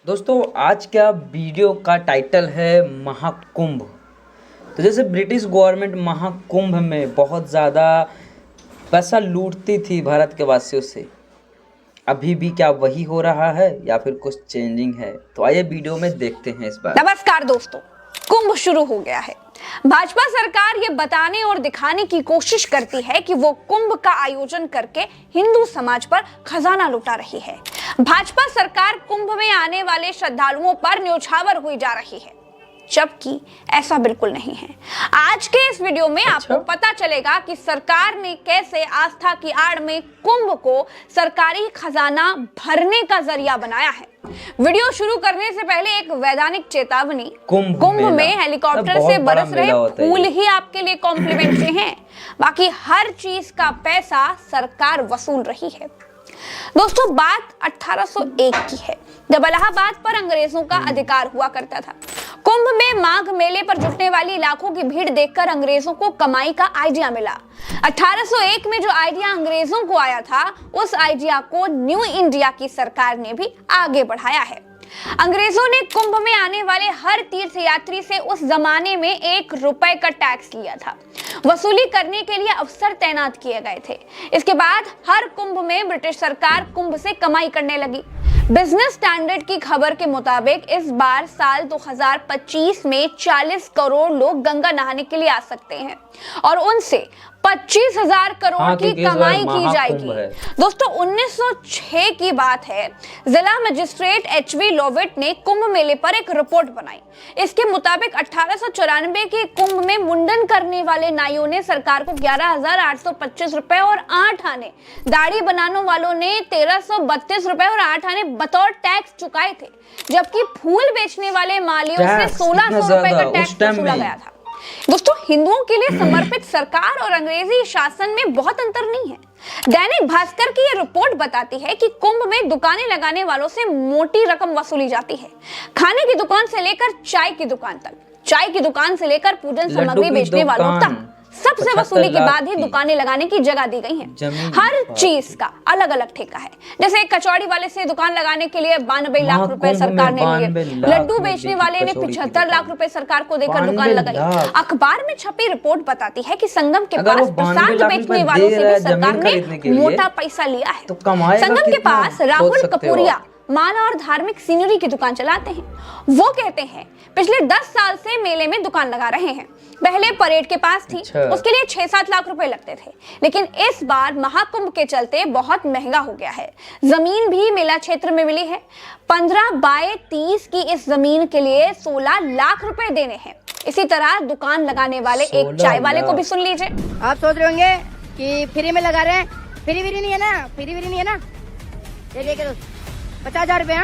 दोस्तों आज का वीडियो का टाइटल है महाकुंभ। तो जैसे ब्रिटिश गवर्नमेंट महाकुंभ में बहुत ज़्यादा पैसा लूटती थी भारत के वासियों से, अभी भी क्या वही हो रहा है या फिर कुछ चेंजिंग है? तो आइए वीडियो में देखते हैं इस बार। नमस्कार दोस्तों, कुंभ शुरू हो गया है। भाजपा सरकार ये बताने और दिखाने की कोशिश करती है कि वो कुंभ का आयोजन करके हिंदू समाज पर खजाना लुटा रही है। भाजपा सरकार कुंभ में आने वाले श्रद्धालुओं पर न्यौछावर हुई जा रही है, जबकि ऐसा बिल्कुल नहीं है। आज के इस वीडियो में आपको पता चलेगा कि सरकार ने कैसे आस्था की आड़ में कुंभ को सरकारी खजाना भरने का जरिया बनाया है। वीडियो शुरू करने से पहले एक वैधानिक चेतावनी, कुंभ में हेलीकॉप्टर से बरस रहे फूल ही आपके लिए कॉम्प्लीमेंट्री हैं, बाकी हर चीज का पैसा सरकार वसूल रही है। दोस्तों, बात 1801 की है, जब इलाहाबाद पर अंग्रेजों का अधिकार हुआ करता था। कुंभ में माघ मेले पर जुटने वाली लाखों की भीड़ देखकर अंग्रेजों को कमाई का आइडिया मिला। 1801 में जो आइडिया अंग्रेजों को आया था, उस आइडिया को न्यू इंडिया की सरकार ने भी आगे बढ़ाया है। अंग्रेजों ने कुंभ में आने वाले हर तीर्थ यात्री से उस जमाने में 1 रुपए का टैक्स लिया था। वसूली करने के लिए अफसर तैनात किए गए थे। इसके बाद हर कुंभ में ब्रिटिश सरकार कुंभ से कमाई करने लगी। बिजनेस स्टैंडर्ड की खबर के मुताबिक इस बार साल 2025 में 40 करोड़ लोग गंगा नहाने के लिए आ सकते हैं और उनसे 25,000 करोड़ की कमाई की जाएगी। दोस्तों, 1906 की बात है। जिला मजिस्ट्रेट एचवी लॉवेट ने कुंभ मेले पर एक रिपोर्ट बनाई। इसके मुताबिक 1894 के कुंभ में मुंडन करने वाले नाइयों ने सरकार को 11,825 रुपए और 8 आने, दाढ़ी बनाने वालों ने 1,332 रुपए और 8 आने बतौर टैक्स चुकाए थे, जबकि फूल बेचने वाले मालियों से 1,600 रुपए का टैक्स वसूला गया था। दोस्तों, हिंदुओं के लिए समर्पित सरकार और अंग्रेजी शासन में बहुत अंतर नहीं है। दैनिक भास्कर की ये रिपोर्ट बताती है कि कुंभ में दुकानें लगाने वालों से मोटी रकम वसूली जाती है। खाने की दुकान से लेकर चाय की दुकान तक, चाय की दुकान से लेकर पूजन सामग्री बेचने वालों तक, सबसे वसूली के बाद ही दुकानें लगाने की जगह दी गई है। हर चीज का अलग अलग ठेका है। जैसे एक कचौड़ी वाले से दुकान लगाने के लिए 92 लाख रुपए सरकार ने लिए। लड्डू बेचने वाले ने 75 लाख रुपए सरकार को देकर दुकान लगाई। अखबार में छपी रिपोर्ट बताती है कि संगम के पास प्रसाद बेचने वालों से भी सरकार ने मोटा पैसा लिया है। संगम के पास राहुल कपूरिया माला और धार्मिक सीनरी की दुकान चलाते हैं। वो कहते हैं पिछले 10 साल से मेले में दुकान लगा रहे हैं। पहले परेड के पास थी, उसके लिए 6-7 लाख रुपए लगते थे, लेकिन इस बार महाकुंभ के चलते बहुत महंगा हो गया है। जमीन भी मेला क्षेत्र में मिली है। 15 बाय 30 की इस जमीन के लिए 16 लाख रुपए देने हैं। इसी तरह दुकान लगाने वाले एक चाय वाले को भी सुन लीजिए। आप सोच रहे होंगे कि फ्री में लगा रहे हैं, फ्री नहीं है ना, फ्री नहीं है ना, ये लेके 50,000 रुपए।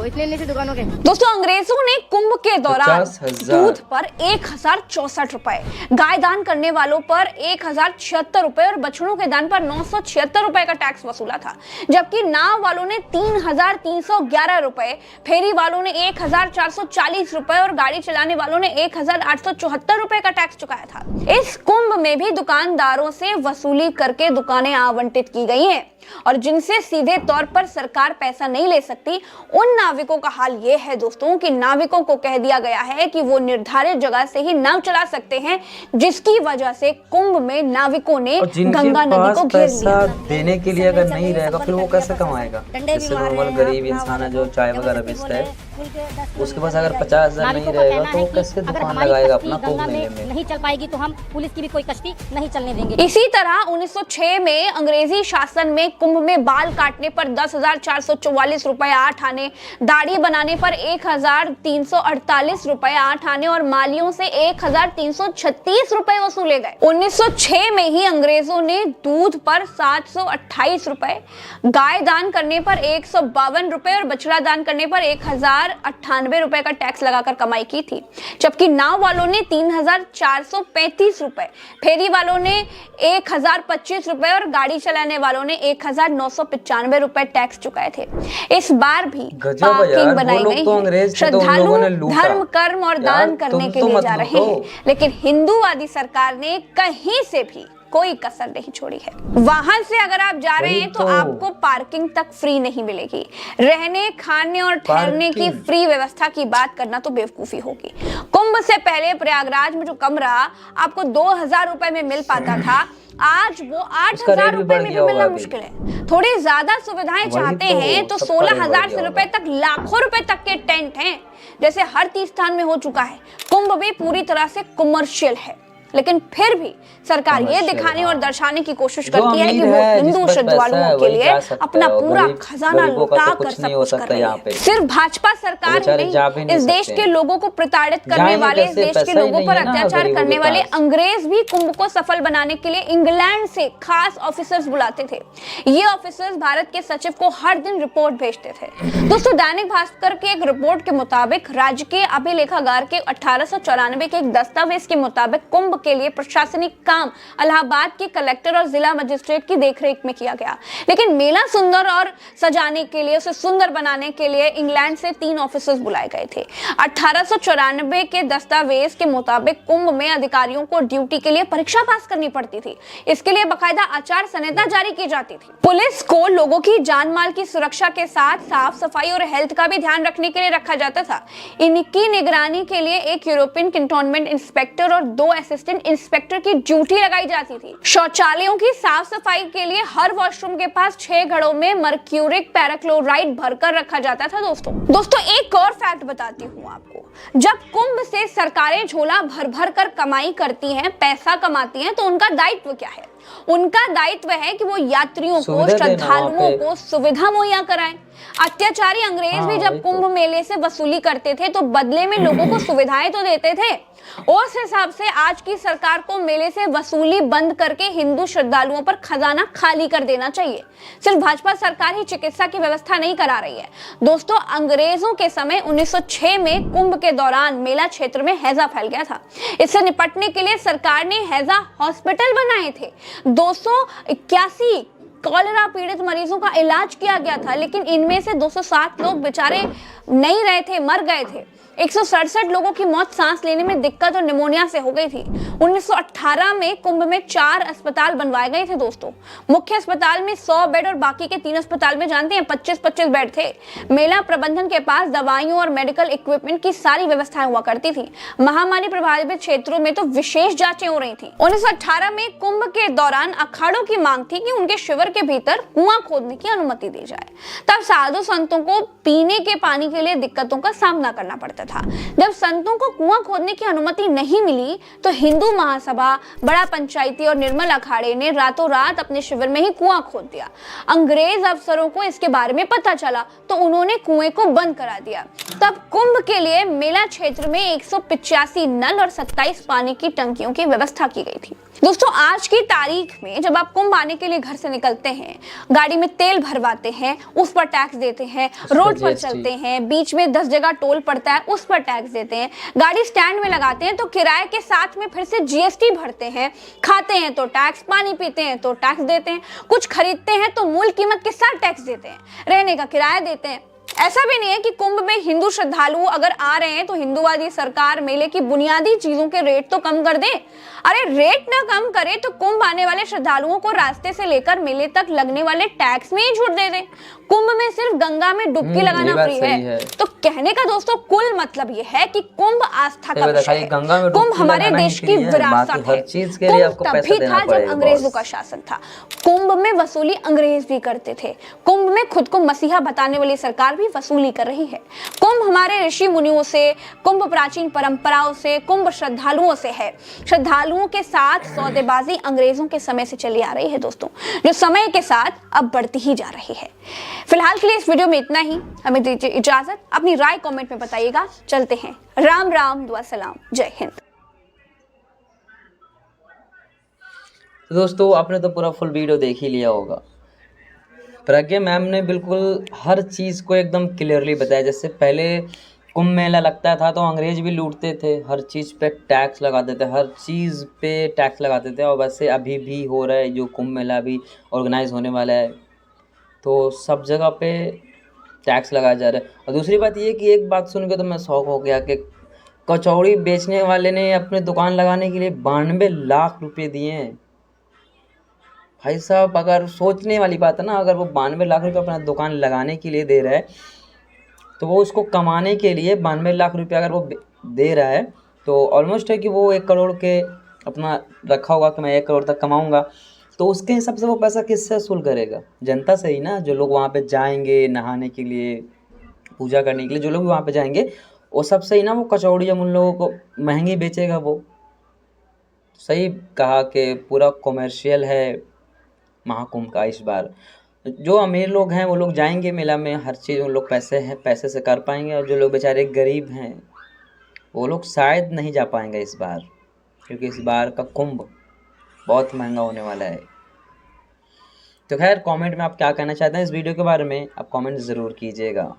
इतने से दुकानों के। दोस्तों, अंग्रेजों ने कुंभ के दौरान दूध पर 1,064 रुपए, गाय दान करने वालों पर 1,076 रुपए और बछड़ों के दान पर 976 रुपए का टैक्स वसूला था, जबकि नाव वालों ने 3,311 रुपए, फेरी वालों ने 1,440 रुपए और गाड़ी चलाने वालों ने 1,874 रुपए का टैक्स चुकाया था। इस कुंभ में भी दुकानदारों से वसूली करके दुकानें आवंटित की गई हैं और जिनसे सीधे तौर पर सरकार पैसा नहीं ले सकती, उन नाविकों का हाल ये है दोस्तों कि नाविकों को कह दिया गया है कि वो निर्धारित जगह से ही नाव चला सकते हैं, जिसकी वजह से कुंभ में नाविकों ने गंगा नदी को घेर लिया। देने के लिए अगर नहीं रहेगा फिर वो कैसे कमाएगा? जैसे नॉर्मल गरीब इंसान है जो चाय वगैरह बेचता है, उसके पास अगर 50,000 नहीं रहेगा तो कैसे दुकान लगाएगा अपना कुंभ मेले में? नहीं चल पाएगी तो हम पुलिस की भी कोई कश्ती नहीं चलने देंगे। इसी तरह 1906 में अंग्रेजी शासन में कुंभ में बाल काटने पर 10,444 रुपए 8 आने, दाढ़ी बनाने पर 1,348 रुपए 8 आने और मालियों से 1,336 रुपए वसूले गए। 1906 में ही अंग्रेजों ने दूध पर 728 रुपए, गाय दान करने पर 152 रुपए और बछड़ा दान करने पर 1,098 रुपए का टैक्स लगाकर कमाई की थी, जबकि नाव वालों ने 3,435 रुपए, फेरी वालों ने 1,025 रुपए और गाड़ी चलाने वालों ने 1,995 रुपए टैक्स चुकाए थे। इस बार भी पार्किंग बनाई गई है। श्रद्धालु धर्म, कर्म और दान करने के लिए जा रहे हैं, लेकिन हिंदूवादी सरकार ने कहीं से भी कोई कसर नहीं छोड़ी है। वहां से अगर आप जा रहे हैं तो आपको पार्किंग तक फ्री नहीं मिलेगी। रहने, खाने और ठहरने की फ्री व्यवस्था की बात करना तो बेवकूफी होगी। कुंभ से पहले प्रयागराज में जो कमरा आपको 2,000 रुपए में मिल पाता था, आज वो 8,000 रुपए में भी मिलना मुश्किल है। थोड़ी ज्यादा सुविधाएं चाहते हैं तो 16,000 से रुपए तक, लाखों रुपए तक के टेंट हैं, जैसे हर तीर्थ स्थान में हो चुका है। कुंभ भी पूरी तरह से कमर्शियल है, लेकिन फिर भी सरकार ये दिखाने और दर्शाने की कोशिश करती है कि वो हिंदू श्रद्धालुओं के लिए अपना पूरा खजाना लुटा कर सब कुछ कर रही है। सिर्फ भाजपा सरकार नहीं, इस देश के लोगों को प्रताड़ित करने वाले, इस देश के लोगों पर अत्याचार करने वाले अंग्रेज भी कुंभ को सफल बनाने के लिए इंग्लैंड से खास ऑफिसर्स बुलाते थे। ये ऑफिसर्स भारत के सचिव को हर दिन रिपोर्ट भेजते थे। दोस्तों, दैनिक भास्कर के एक रिपोर्ट के मुताबिक राज्य के अभिलेखागार के 1894 के एक दस्तावेज के मुताबिक कुंभ के लिए प्रशासनिक काम इलाहाबाद के कलेक्टर और जिला मजिस्ट्रेट की देखरेख में किया गया, लेकिन मेला सुंदर और सजाने के लिए, उसे सुंदर बनाने के लिए इंग्लैंड से 3 ऑफिसर्स बुलाए गए थे। 1894 के दस्तावेज के मुताबिक कुंभ में अधिकारियों को ड्यूटी के लिए परीक्षा पास करनी पड़ती थी। इसके लिए बाकायदा आचार संहिता जारी की जाती थी। पुलिस को लोगों की जान माल की सुरक्षा के साथ साफ सफाई और हेल्थ का भी ध्यान रखने के लिए रखा जाता था। इनकी निगरानी के लिए एक यूरोपियन कैंटोनमेंट इंस्पेक्टर और 2 असिस्टेंट इंस्पेक्टर की ड्यूटी लगाई जाती थी। शौचालयों की साफ सफाई के लिए हर वॉशरूम के पास 6 घड़ों में मर्क्यूरिक पैराक्लोराइड भरकर रखा जाता था। दोस्तों एक और फैक्ट बताती हूँ आपको, जब कुंभ से सरकारें झोला भर भर कर कमाई करती हैं, पैसा कमाती हैं, तो उनका दायित्व क्या है? उनका दायित्व है कि वो यात्रियों को, श्रद्धालुओं को सुविधा मुहैया कराएं। अत्याचारी अंग्रेज भी जब कुंभ मेले से वसूली करते थे तो बदले में लोगों को सुविधाएं तो देते थे। उस हिसाब से आज की सरकार को मेले से वसूली बंद करके हिंदू श्रद्धालुओं पर खजाना खाली कर देना चाहिए। सिर्फ भाजपा सरकार ही चिकित्सा की व्यवस्था नहीं करा रही है। दोस्तों, अंग्रेजों के समय 1906 में कुंभ के दौरान मेला क्षेत्र में हैजा फैल गया था। इससे निपटने के लिए सरकार ने हैजा हॉस्पिटल बनाए थे। 281 कॉलेरा पीड़ित मरीजों का इलाज किया गया था, लेकिन इनमें से 207 लोग बेचारे नहीं रहे थे, मर गए थे। 167 लोगों की मौत सांस लेने में दिक्कत और निमोनिया से हो गई थी। 1918 में कुंभ में 4 अस्पताल बनवाए गए थे। दोस्तों, मुख्य अस्पताल में 100 बेड और बाकी के 3 अस्पताल में जानते हैं 25-25 बेड थे। मेला प्रबंधन के पास दवाइयों और मेडिकल इक्विपमेंट की सारी व्यवस्थाएं हुआ करती थी। महामारी प्रभावित क्षेत्रों में तो विशेष जांचें हो रही थी। 1918 में कुंभ के दौरान अखाड़ों की मांग थी कि उनके शिविर के भीतर कुआं खोदने की अनुमति दी जाए। तब साधु संतों को पीने के पानी के लिए दिक्कतों का सामना करना पड़ता था। जब संतों को कुआं खोदने की अनुमति नहीं मिली तो हिंदू महासभा, बड़ा पंचायती और निर्मल अखाड़े ने रातों रात अपने शिविर में ही कुआं खोद दिया। अंग्रेज अफसरों को इसके बारे में पता चला तो उन्होंने कुएं को बंद करा दिया। तब कुंभ के लिए मेला क्षेत्र में 185 नल और 27 पानी की टंकियों की व्यवस्था की गई थी। दोस्तों, आज की तारीख में जब आप कुंभ आने के लिए घर से निकलते हैं, गाड़ी में तेल भरवाते हैं, उस पर टैक्स देते हैं, रोड पर चलते हैं, बीच में 10 जगह टोल पड़ता है, उस पर टैक्स देते हैं, गाड़ी स्टैंड में लगाते हैं तो किराए के साथ में फिर से जीएसटी भरते हैं, खाते हैं तो टैक्स, पानी पीते हैं तो टैक्स देते हैं, कुछ खरीदते हैं तो मूल कीमत के साथ टैक्स देते हैं, रहने का किराया देते हैं। ऐसा भी नहीं है कि कुंभ में हिंदू श्रद्धालु अगर आ रहे हैं तो हिंदूवादी सरकार मेले की बुनियादी चीजों के रेट तो कम कर दे। अरे रेट ना कम करे तो कुंभ आने वाले श्रद्धालुओं को रास्ते से लेकर मेले तक लगने वाले टैक्स में ही छूट दे दे। कुंभ में सिर्फ गंगा में डुबकी लगाना फ्री है। तो कहने का दोस्तों कुल मतलब ये है कि कुंभ आस्था का विषय है। कुंभ हमारे देश की विरासत है। कुंभ तभी था जब अंग्रेजों का शासन था। कुंभ में वसूली अंग्रेज भी करते थे। कुंभ में खुद को मसीहा बताने वाली सरकार भी वसूली कर रही है। कुंभ हमारे ऋषि मुनियों से, कुंभ प्राचीन परंपराओं से, कुंभ श्रद्धालुओं से है। श्रद्धालुओं के साथ सौदेबाजी अंग्रेजों के समय से चली आ रही है दोस्तों, जो समय के साथ अब बढ़ती ही जा रही है। फिलहाल के लिए इस वीडियो में इतना ही। हमें दीजिए इजाजत। अपनी राय कमेंट में बताइएगा। चलते हैं। राम राम, दुआ सलाम, जय हिंद। दोस्तों, आपने तो पूरा फुल वीडियो देख ही लिया होगा। प्रज्ञा मैम ने बिल्कुल हर चीज़ को एकदम क्लियरली बताया। जैसे पहले कुंभ मेला लगता था तो अंग्रेज भी लूटते थे, हर चीज़ पे टैक्स लगाते थे, हर चीज़ पे टैक्स लगाते थे। और वैसे अभी भी हो रहा है, जो कुंभ मेला अभी ऑर्गेनाइज होने वाला है तो सब जगह पे टैक्स लगाया जा रहा है। और दूसरी बात ये कि एक बात सुन के तो मैं शौक हो गया कि कचौड़ी बेचने वाले ने अपने दुकान लगाने के लिए 92 लाख रुपए दिए हैं। भाई साहब अगर सोचने वाली बात है ना, अगर वो 92 लाख रुपये अपना दुकान लगाने के लिए दे रहा है, तो वो उसको कमाने के लिए 92 लाख रुपये अगर वो दे रहा है, तो ऑलमोस्ट है कि वो 1 करोड़ के अपना रखा होगा कि मैं 1 करोड़ तक कमाऊँगा। तो उसके हिसाब से वो पैसा किससे वसूल करेगा? जनता से ही ना। जो लोग वहाँ पे जाएंगे नहाने के लिए, पूजा करने के लिए, जो लोग भी वहाँ पे जाएंगे, वो सबसे ही ना वो कचौड़ी हम उन लोगों को महंगी बेचेगा वो। सही कहा कि पूरा कॉमर्शियल है महाकुंभ का इस बार। जो अमीर लोग हैं वो लोग जाएंगे मेला में, हर चीज़ उन लोग पैसे से कर पाएंगे, और जो लोग बेचारे गरीब हैं वो लोग शायद नहीं जा पाएंगे इस बार, क्योंकि इस बार का कुंभ बहुत महंगा होने वाला है। तो खैर कमेंट में आप क्या कहना चाहते हैं इस वीडियो के बारे में, आप कमेंट ज़रूर कीजिएगा।